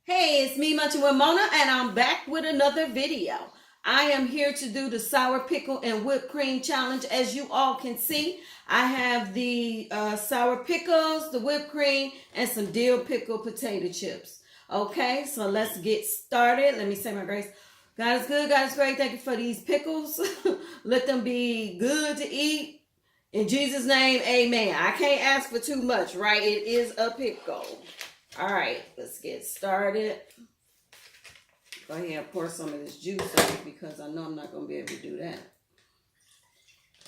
Hey, it's me, Munching with Mona, and I'm back with another video. I am here to do the sour pickle and whipped cream challenge. As you all can see, I have the sour pickles, the whipped cream, and some dill pickle potato chips. Okay, so let's get started. Let me say my grace. God is good, God is great. Thank you for these pickles. Let them be good to eat. In Jesus' name, amen. I can't ask for too much, right? It is a pickle. All right, let's get started. Go ahead and pour some of this juice on it because I know I'm not going to be able to do that.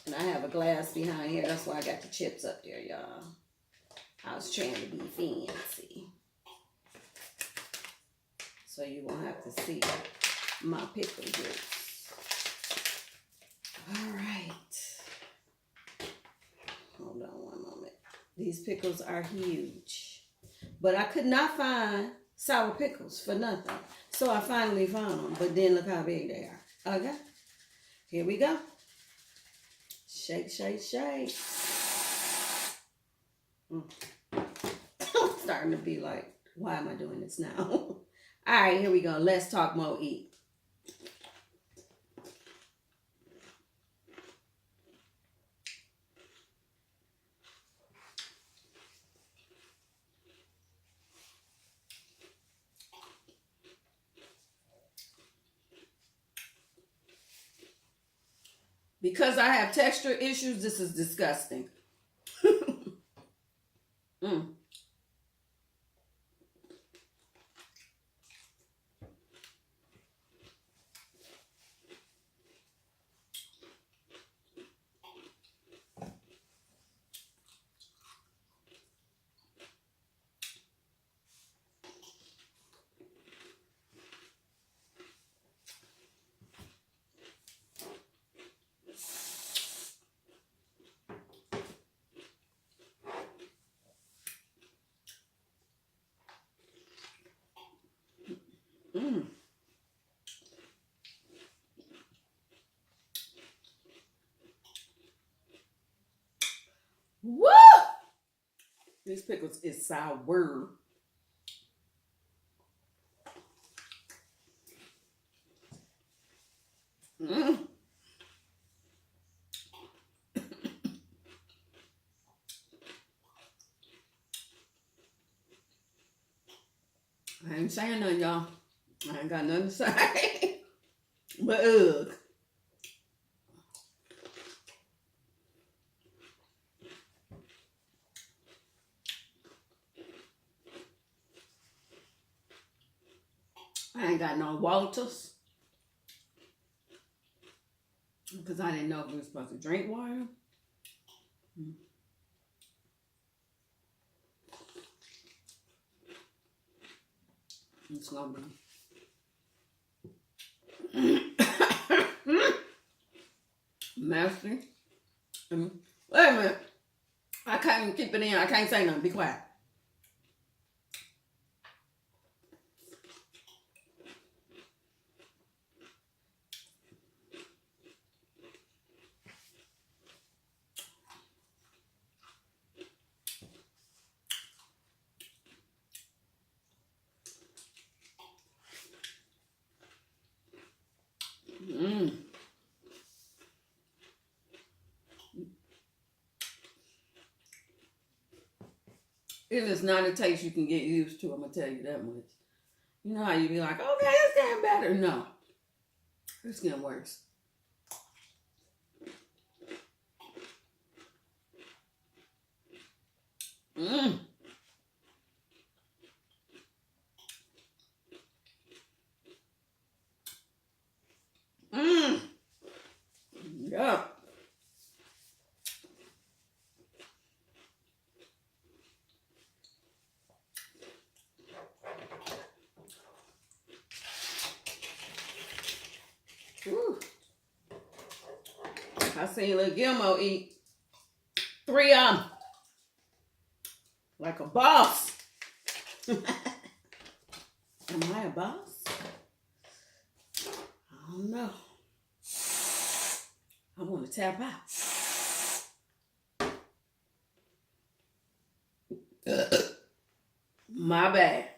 And I have a glass behind here. That's why I got the chips up there, y'all. I was trying to be fancy. So you won't have to see my pickle juice. All right. Hold on one moment. These pickles are huge. But I could not find sour pickles for nothing. So I finally found them. But then look how big they are. Okay. Here we go. Shake, shake, shake. I'm starting to be like, why am I doing this now? All right, here we go. Let's talk more eat. Because I have texture issues, this is disgusting. Woo! These pickles is sour. I ain't saying nothing, y'all. I ain't got nothing to say. But ugh. I ain't got no Walters. Because I didn't know if we were supposed to drink water. It's gonna be messy. Wait a minute. I can't even keep it in. I can't say nothing. Be quiet. It is not a taste you can get used to. I'm gonna tell you that much. You know how you be like, okay, it's getting better. No, it's getting worse. Yeah. Whew. I seen little Gilmo eat 3 of them. Like a boss. Am I a boss? I don't know. I want to tap out. My bad.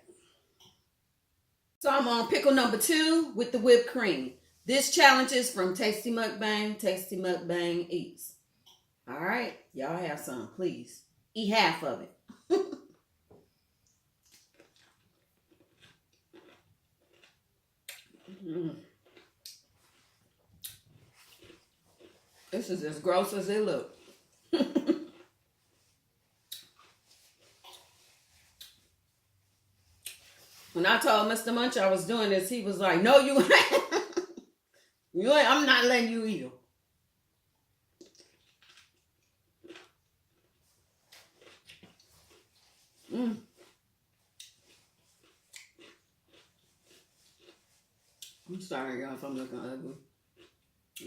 So I'm on pickle number 2 with the whipped cream. This challenge is from Tasty Mukbang. Tasty Mukbang eats. All right, y'all have some, please. Eat half of it. This is as gross as it looks. When I told Mr. Munch I was doing this, he was like, "No, you ain't. You ain't. I'm not letting you eat them." I'm sorry, y'all, if I'm looking ugly.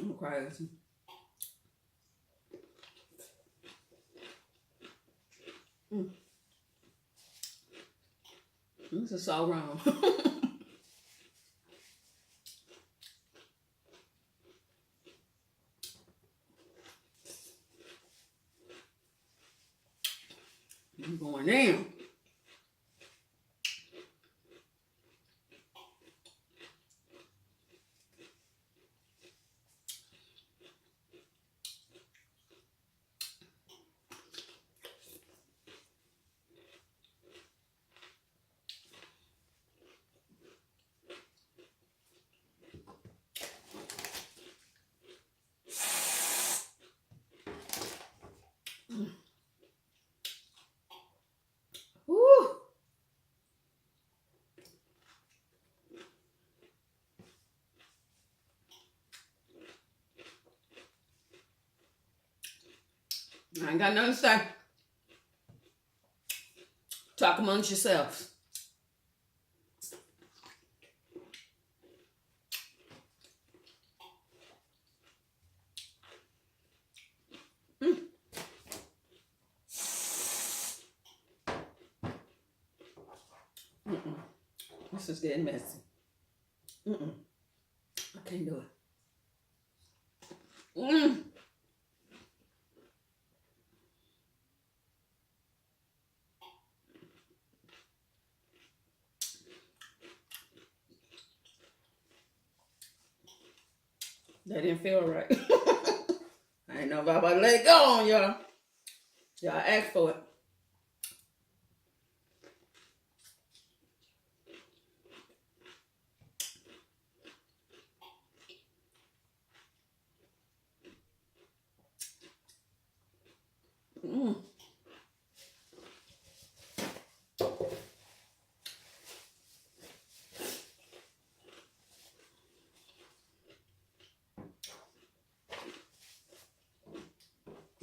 I'm crazy. This is so wrong. I'm going in. Woo. I ain't got nothing to say. Talk amongst yourselves. This is getting messy. I can't do it. That didn't feel right. I ain't know if I about to let it go on y'all. Y'all asked for it.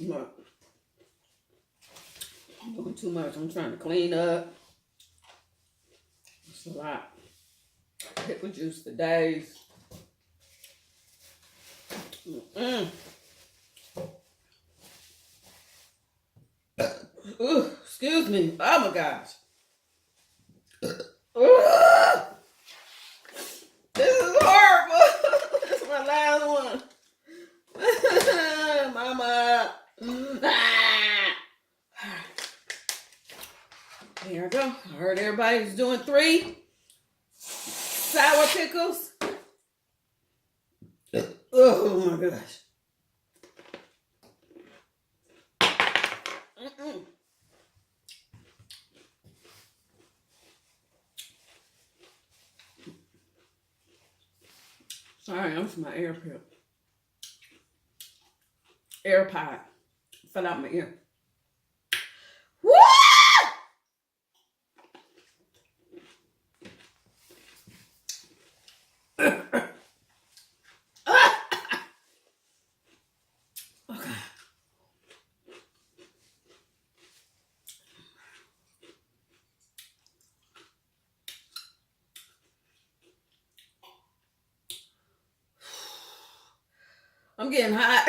Look, I'm doing too much. I'm trying to clean up. It's a lot. Pickle juice for days. Ooh, excuse me. Oh my gosh. This is horrible. This is my last one. Mama. Here I go. I heard everybody was doing 3 sour pickles. Oh my gosh. Sorry, I'm from my AirPod. Fell out my ear. Woo! Okay. I'm getting hot.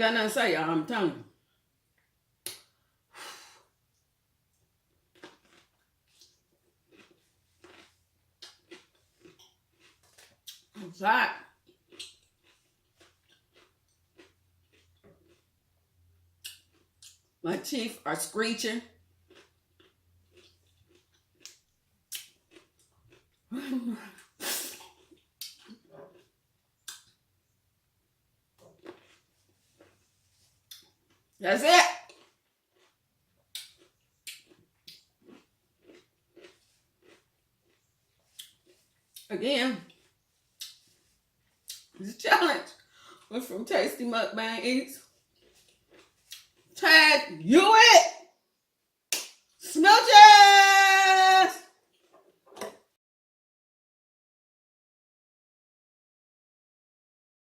ain't got nothing to say, y'all. I'm telling you. It's hot. My teeth are screeching. That's it. Again, this challenge was from Tasty Mukbang Eats. Tag you it. Smooches.